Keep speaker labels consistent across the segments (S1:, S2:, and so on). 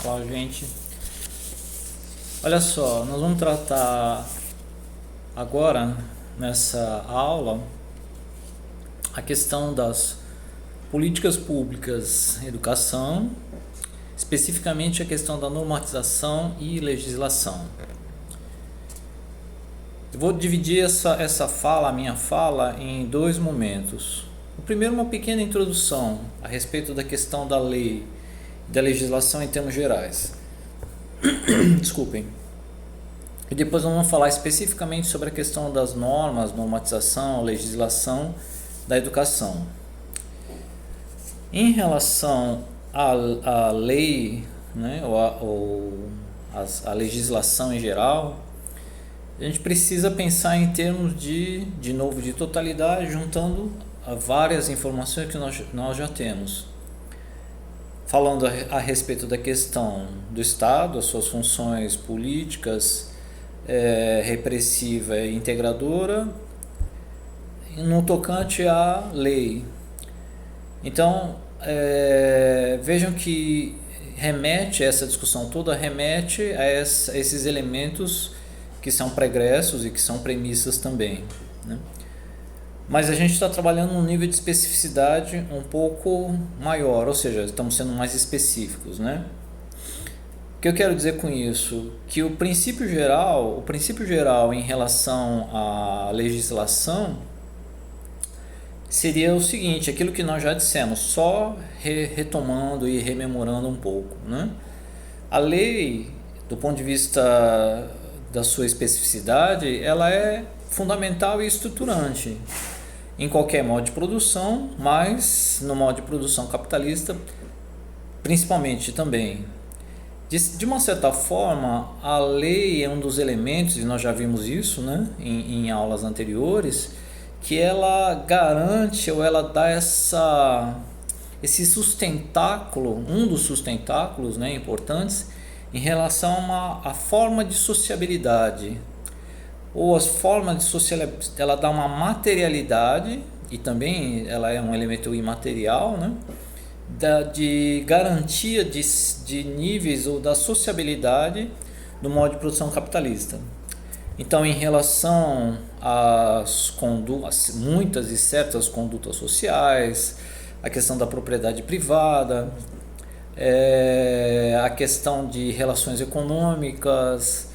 S1: Olá, gente. Olha só, nós vamos tratar agora nessa aula a questão das políticas públicas em educação, especificamente a questão da normatização e legislação. Eu vou dividir a minha fala, em dois momentos. O primeiro, uma pequena introdução a respeito da questão da lei e da legislação em termos gerais. Desculpem. E depois vamos falar especificamente sobre a questão das normas, normatização, legislação da educação. Em relação à lei, né, ou a legislação em geral, a gente precisa pensar em termos de totalidade, juntando várias informações que nós já temos. Falando a respeito da questão do Estado, as suas funções políticas, repressiva e integradora, no tocante à lei. Então, vejam que essa discussão toda remete a esses elementos que são pregressos e que são premissas também, né? Mas a gente está trabalhando num nível de especificidade um pouco maior, ou seja, estamos sendo mais específicos, né? O que eu quero dizer com isso? Que o princípio geral em relação à legislação seria o seguinte, aquilo que nós já dissemos, só retomando e rememorando um pouco, né? A lei, do ponto de vista da sua especificidade, ela é fundamental e estruturante em qualquer modo de produção, mas no modo de produção capitalista principalmente também. De uma certa forma, a lei é um dos elementos, e nós já vimos isso, né, em aulas anteriores, que ela garante ou ela dá esse sustentáculo, um dos sustentáculos, né, importantes em relação à forma de sociabilidade, ou as formas de sociabilidade, ela dá uma materialidade, e também ela é um elemento imaterial, né, de garantia de níveis ou da sociabilidade do modo de produção capitalista. Então, em relação às muitas e certas condutas sociais, a questão da propriedade privada, a questão de relações econômicas,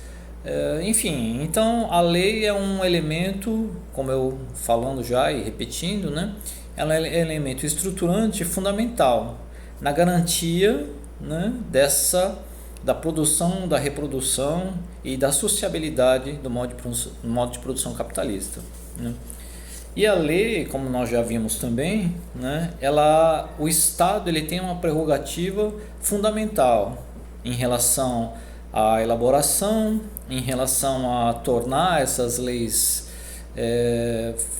S1: enfim, então a lei é um elemento, como eu falando já e repetindo, né, ela é um elemento estruturante fundamental na garantia, né, da produção, da reprodução e da sociabilidade do modo de produção capitalista, né? E a lei, como nós já vimos também, né, o Estado ele tem uma prerrogativa fundamental em relação à elaboração, em relação a tornar essas leis,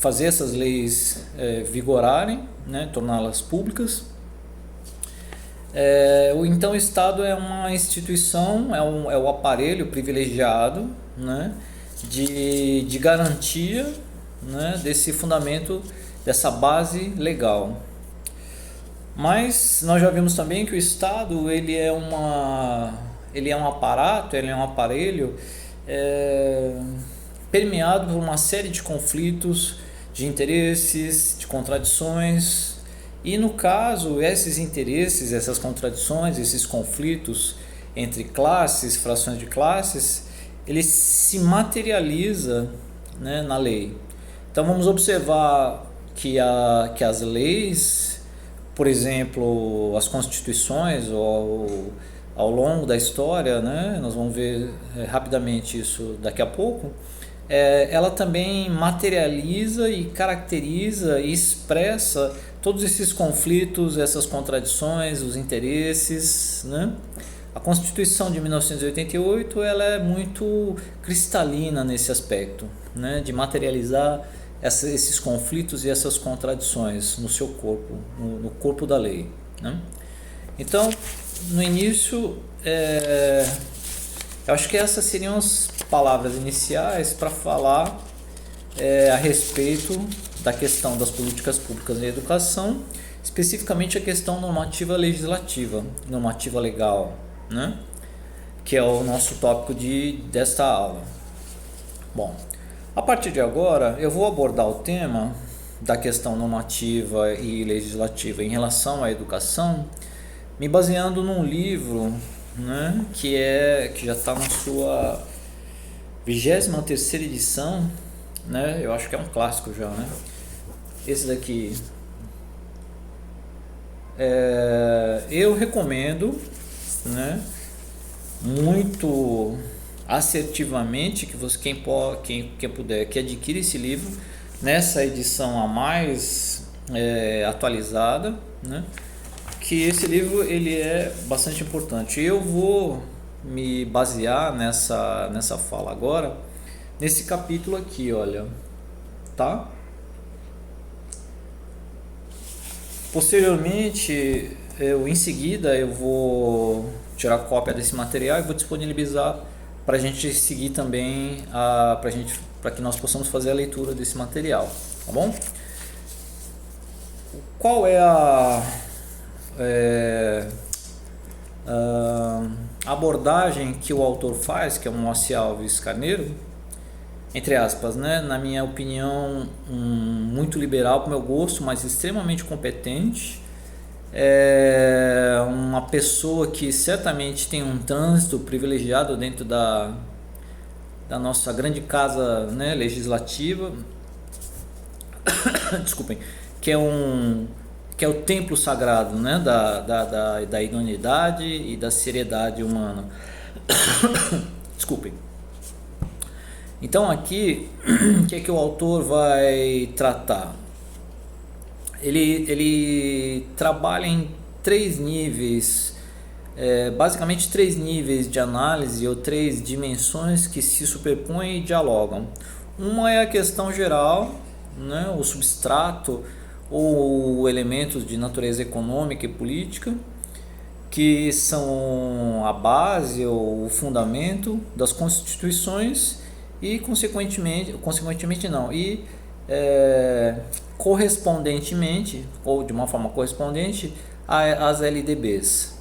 S1: fazer essas leis vigorarem, né, torná-las públicas. Então o Estado é uma instituição, é o aparelho privilegiado, né, de garantia, né, desse fundamento, dessa base legal. Mas nós já vimos também que o Estado ele é um aparato, ele é um aparelho permeado por uma série de conflitos, de interesses, de contradições. E no caso, esses interesses, essas contradições, esses conflitos entre classes, frações de classes, ele se materializa, né, na lei. Então vamos observar que as leis, por exemplo, as constituições, ao longo da história, né, nós vamos ver rapidamente isso daqui a pouco, ela também materializa e caracteriza e expressa todos esses conflitos, essas contradições, os interesses, né? A Constituição de 1988 ela é muito cristalina nesse aspecto, né, de materializar esses conflitos e essas contradições no seu corpo, no corpo da lei, né? Então, no início, eu acho que essas seriam as palavras iniciais para falar a respeito da questão das políticas públicas em educação, especificamente a questão normativa legislativa, normativa legal, né? Que é o nosso tópico desta aula. Bom, a partir de agora eu vou abordar o tema da questão normativa e legislativa em relação à educação, me baseando num livro, né, que já está na sua 23ª edição, né? Eu acho que é um clássico já, né? Esse daqui eu recomendo, né, muito assertivamente que quem puder que adquira esse livro nessa edição a mais atualizada, né? Que esse livro ele é bastante importante. Eu vou me basear nessa fala agora nesse capítulo aqui, olha, tá? Posteriormente, em seguida, eu vou tirar cópia desse material e vou disponibilizar para a gente seguir também, para que nós possamos fazer a leitura desse material, tá bom? Qual é a abordagem que o autor faz, que é o Moacir Alves Carneiro, entre aspas, né? Na minha opinião, muito liberal para o meu gosto, mas extremamente competente. É uma pessoa que certamente tem um trânsito privilegiado dentro da nossa grande casa, né, legislativa. Desculpem, que é o templo sagrado, né, da idoneidade e da seriedade humana. Desculpem. Então aqui, o que é que o autor vai tratar? Ele trabalha em 3 níveis, basicamente 3 níveis de análise ou 3 dimensões que se superpõem e dialogam. Uma é a questão geral, né, o substrato ou elementos de natureza econômica e política, que são a base ou o fundamento das constituições e correspondentemente ou de uma forma correspondente às LDBs.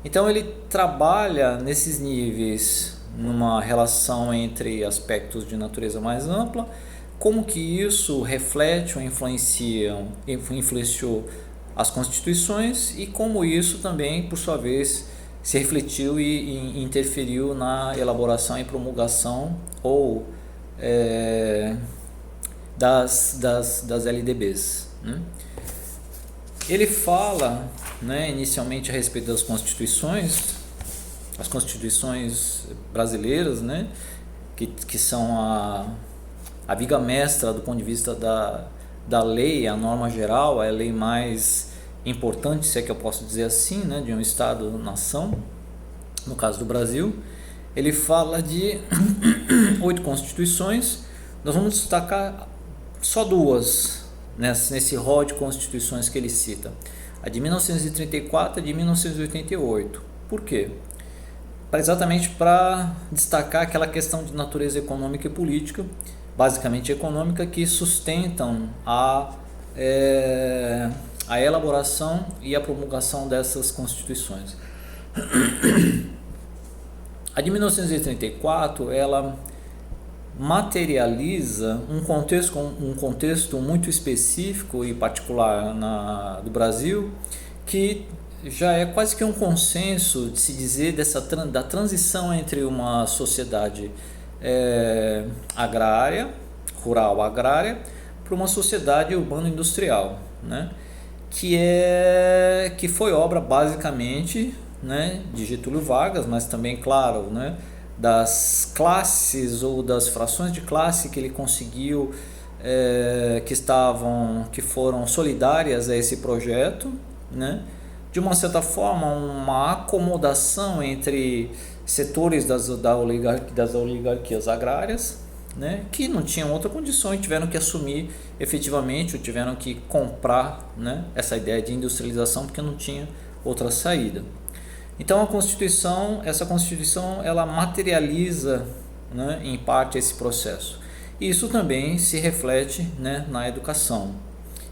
S1: Então ele trabalha nesses níveis numa relação entre aspectos de natureza mais ampla, como que isso reflete ou influenciou as constituições e como isso também, por sua vez, se refletiu e interferiu na elaboração e promulgação ou das LDBs, né? Ele fala, né, inicialmente a respeito das constituições, as constituições brasileiras, né, que são a viga mestra do ponto de vista da lei, a norma geral, a lei mais importante, se é que eu posso dizer assim, né, de um Estado-nação, no caso do Brasil. Ele fala de 8 constituições. Nós vamos destacar só 2 nesse rol de constituições que ele cita: a de 1934 e a de 1988. Por quê? Exatamente para destacar aquela questão de natureza econômica e política, basicamente econômica, que sustentam a elaboração e a promulgação dessas constituições. A de 1934, ela materializa um contexto muito específico e particular do Brasil, que já é quase que um consenso de se dizer da transição entre uma sociedade rural agrária, para uma sociedade urbano-industrial, né? Que foi obra basicamente, né, de Getúlio Vargas, mas também, claro, né, das classes ou das frações de classe que ele conseguiu, que foram solidárias a esse projeto, né? De uma certa forma, uma acomodação entre setores das oligarquias agrárias, né, que não tinham outra condição e tiveram que assumir efetivamente, ou tiveram que comprar, né, essa ideia de industrialização, porque não tinha outra saída. Então essa Constituição ela materializa, né, em parte esse processo. E isso também se reflete, né, na educação.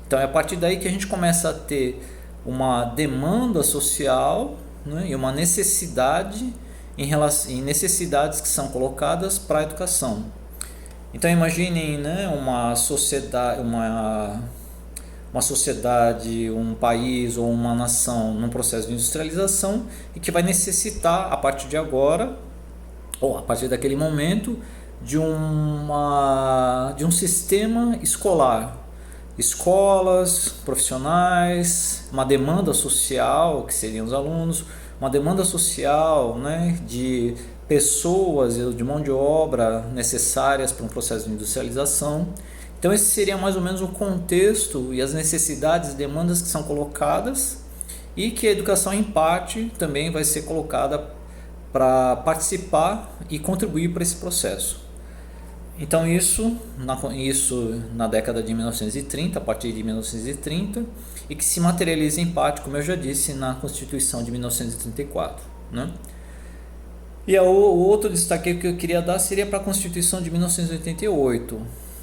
S1: Então é a partir daí que a gente começa a ter uma demanda social, né, e uma necessidade em necessidades que são colocadas para a educação. Então imaginem, né, uma sociedade, um país ou uma nação num processo de industrialização e que vai necessitar a partir de agora ou a partir daquele momento de um sistema escolar, escolas, profissionais, uma demanda social, que seriam os alunos, uma demanda social, né, de pessoas, de mão de obra necessárias para um processo de industrialização. Então esse seria mais ou menos o contexto e as necessidades e demandas que são colocadas e que a educação em parte também vai ser colocada para participar e contribuir para esse processo. Então isso na década de 1930, a partir de 1930, e que se materializa em parte, como eu já disse, na Constituição de 1934, né? E o outro destaque que eu queria dar seria para a Constituição de 1988.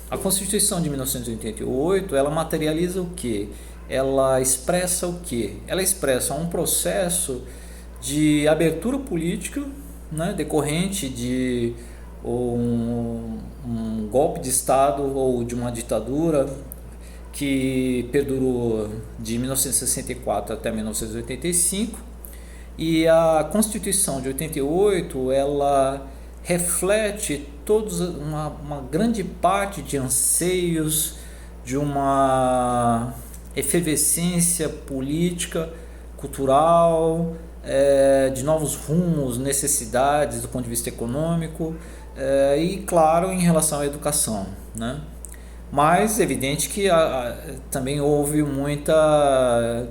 S1: A Constituição de 1988, ela materializa o quê? Ela expressa o quê? Ela expressa um processo de abertura política, né, decorrente de um golpe de Estado ou de uma ditadura que perdurou de 1964 até 1985, e a Constituição de 88 ela reflete uma grande parte de anseios de uma efervescência política, cultural, de novos rumos, necessidades do ponto de vista econômico, e claro, em relação à educação, né? Mas é evidente que também houve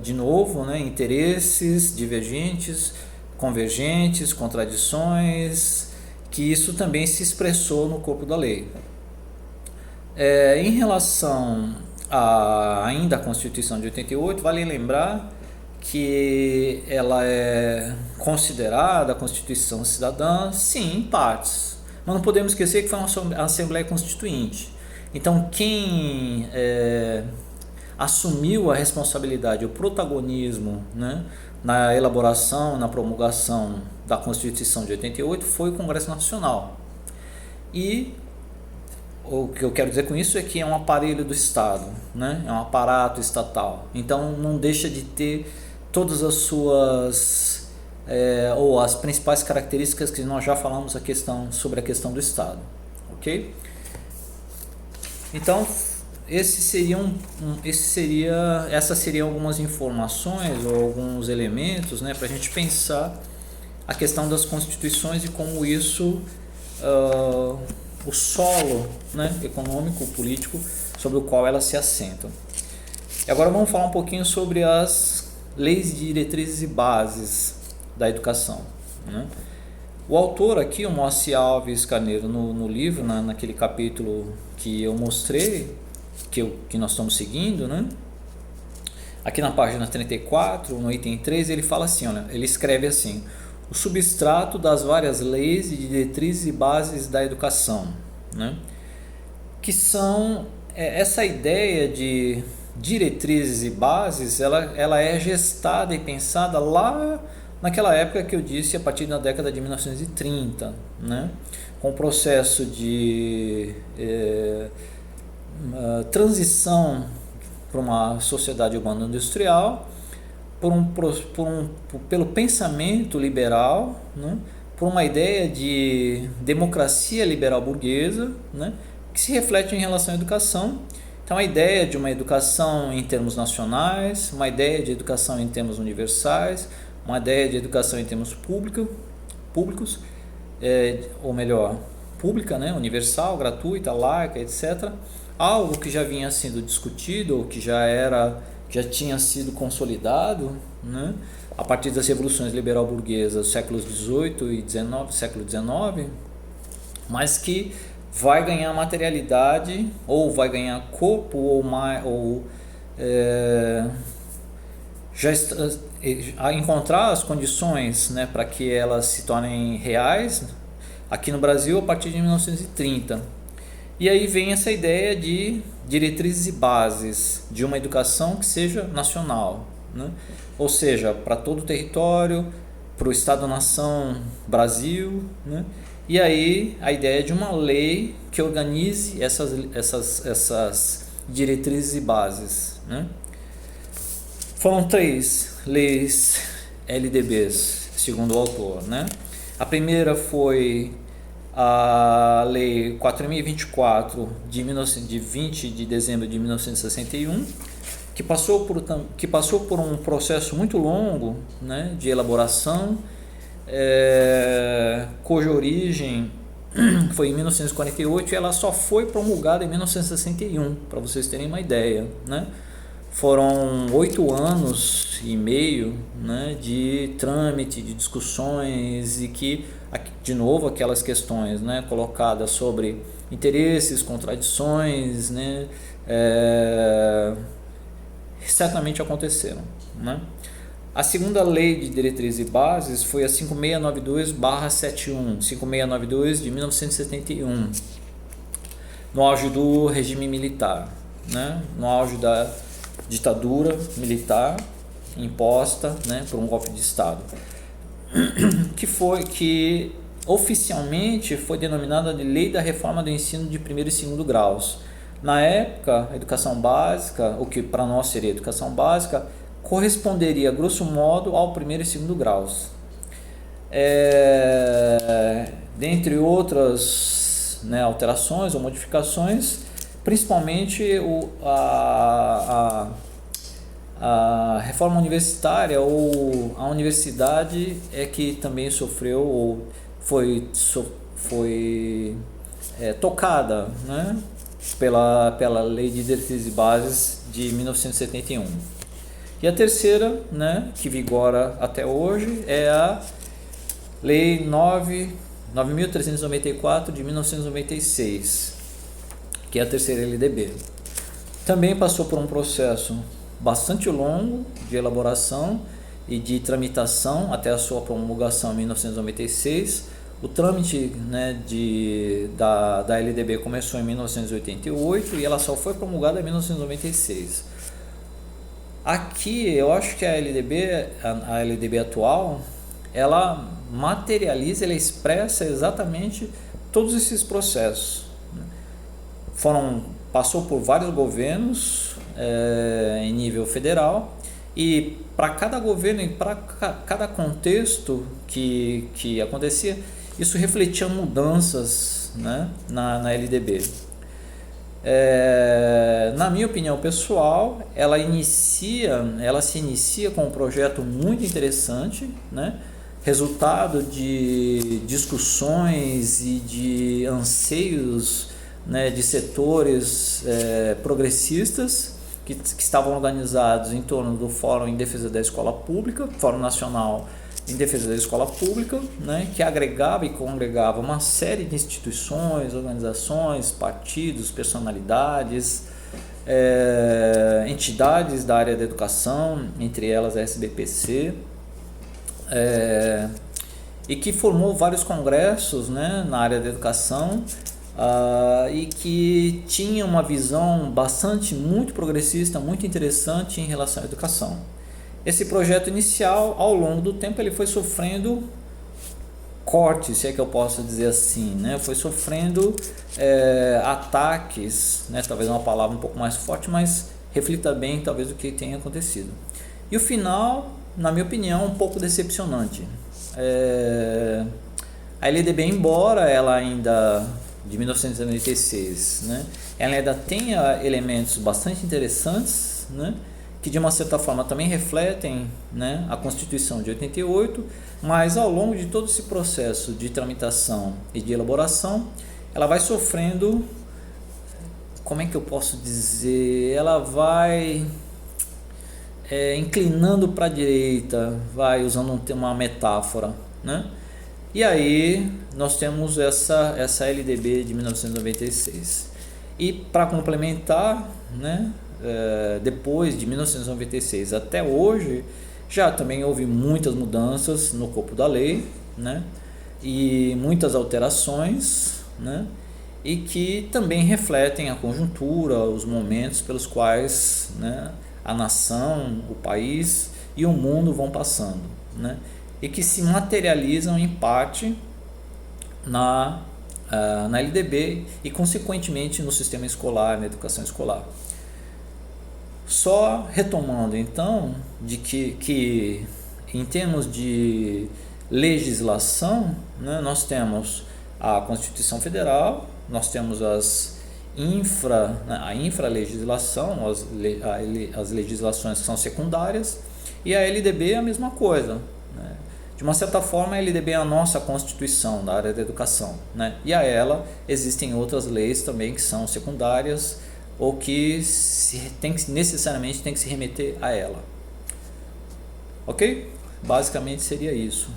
S1: de novo, né, interesses divergentes, convergentes, contradições, que isso também se expressou no corpo da lei. Em relação ainda à Constituição de 88, vale lembrar que ela é considerada a Constituição cidadã, sim, em partes, mas não podemos esquecer que foi uma Assembleia Constituinte. Então quem assumiu a responsabilidade, o protagonismo, né, na elaboração, na promulgação da Constituição de 88 foi o Congresso Nacional. E o que eu quero dizer com isso é que é um aparelho do Estado, né, é um aparato estatal. Então não deixa de ter todas as suas ou as principais características que nós já falamos sobre a questão do Estado, ok? Então essas seriam algumas informações ou alguns elementos, né, para a gente pensar a questão das constituições e como isso, o solo, né, econômico, político, sobre o qual elas se assentam. E agora vamos falar um pouquinho sobre as leis, diretrizes e bases da educação, né? O autor aqui, o Moacir Alves Carneiro, no livro, naquele capítulo que eu mostrei, que nós estamos seguindo, né? Aqui na página 34, no item 3, ele fala assim, olha, ele escreve assim: o substrato das várias leis, diretrizes e bases da educação, né? Que são essa ideia de diretrizes e bases, ela é gestada e pensada lá naquela época que eu disse, a partir da década de 1930, né? Com o processo de transição para uma sociedade urbana industrial, pelo pensamento liberal, né? Por uma ideia de democracia liberal burguesa, né? Que se reflete em relação à educação. Então a ideia de uma educação em termos nacionais, uma ideia de educação em termos universais, uma ideia de educação em termos públicos, ou melhor, pública, né? Universal, gratuita, laica, etc. Algo que já vinha sendo discutido, ou que já tinha sido consolidado, né, a partir das revoluções liberal-burguesas, séculos XVIII e XIX, século XIX, mas que vai ganhar materialidade, ou vai ganhar corpo, a encontrar as condições, né, para que elas se tornem reais aqui no Brasil a partir de 1930. E aí vem essa ideia de diretrizes e bases de uma educação que seja nacional, né? Ou seja, para todo o território, para o Estado-nação Brasil, né? E aí a ideia de uma lei que organize essas diretrizes e bases, né? Foram 3 leis LDBs, segundo o autor, né? A primeira foi a Lei 4.024 de 20 de dezembro de 1961, que passou por um processo muito longo, né, de elaboração, cuja origem foi em 1948 e ela só foi promulgada em 1961, para vocês terem uma ideia, né? Foram 8 anos e meio, né, de trâmite, de discussões, e que, de novo, aquelas questões, né, colocadas sobre interesses, contradições, né, certamente aconteceram, né? A segunda lei de diretrizes e bases foi a 5692/71, 5692 de 1971, no auge do regime militar, né, no auge da ditadura militar imposta, né, por um golpe de Estado, que oficialmente foi denominada de Lei da Reforma do Ensino de Primeiro e Segundo Graus. Na época, a educação básica, o que para nós seria educação básica, corresponderia, grosso modo, ao primeiro e segundo graus. Dentre outras, né, alterações ou modificações, principalmente a reforma universitária, ou a universidade é que também sofreu ou foi tocada, né, pela Lei de Diretrizes e Bases de 1971. E a terceira, né, que vigora até hoje, é a Lei 9.394 de 1996, que é a terceira LDB. Também passou por um processo bastante longo de elaboração e de tramitação até a sua promulgação em 1996. O trâmite, né, da LDB começou em 1988 e ela só foi promulgada em 1996. Aqui eu acho que a LDB atual, ela materializa, ela expressa exatamente todos esses processos. Passou por vários governos em nível federal, e para cada governo e para cada contexto que acontecia, isso refletia mudanças, né, na LDB. Na minha opinião pessoal, ela se inicia com um projeto muito interessante, né, resultado de discussões e de anseios, né, de setores progressistas que estavam organizados em torno do Fórum em Defesa da Escola Pública, Fórum Nacional em Defesa da Escola Pública, né, que agregava e congregava uma série de instituições, organizações, partidos, personalidades, entidades da área da educação, entre elas a SBPC, e que formou vários congressos, né, na área da educação, e que tinha uma visão muito progressista, muito interessante em relação à educação. Esse projeto inicial, ao longo do tempo, ele foi sofrendo cortes, se é que eu posso dizer assim, né? Foi sofrendo ataques, né? Talvez uma palavra um pouco mais forte, mas reflita bem talvez o que tenha acontecido. E o final, na minha opinião, um pouco decepcionante. A LDB, embora ela ainda de 1996, né, ela ainda tenha elementos bastante interessantes, né, que de uma certa forma também refletem, né, a Constituição de 88, mas ao longo de todo esse processo de tramitação e de elaboração, ela vai sofrendo, como é que eu posso dizer, ela vai inclinando para a direita, vai usando uma metáfora, né? E aí nós temos essa LDB de 1996. E para complementar, né, depois de 1996 até hoje, já também houve muitas mudanças no corpo da lei, né, e muitas alterações, né, e que também refletem a conjuntura, os momentos pelos quais, né, a nação, o país e o mundo vão passando, né. e que se materializam em parte na LDB e consequentemente no sistema escolar, na educação escolar. Só retomando então de que em termos de legislação, né, nós temos a Constituição Federal, nós temos a infralegislação, as legislações que são secundárias, e a LDB é a mesma coisa, né? De uma certa forma, a LDB é a nossa Constituição da área da educação, né? E a ela existem outras leis também que são secundárias ou que necessariamente tem que se remeter a ela. Ok? Basicamente seria isso.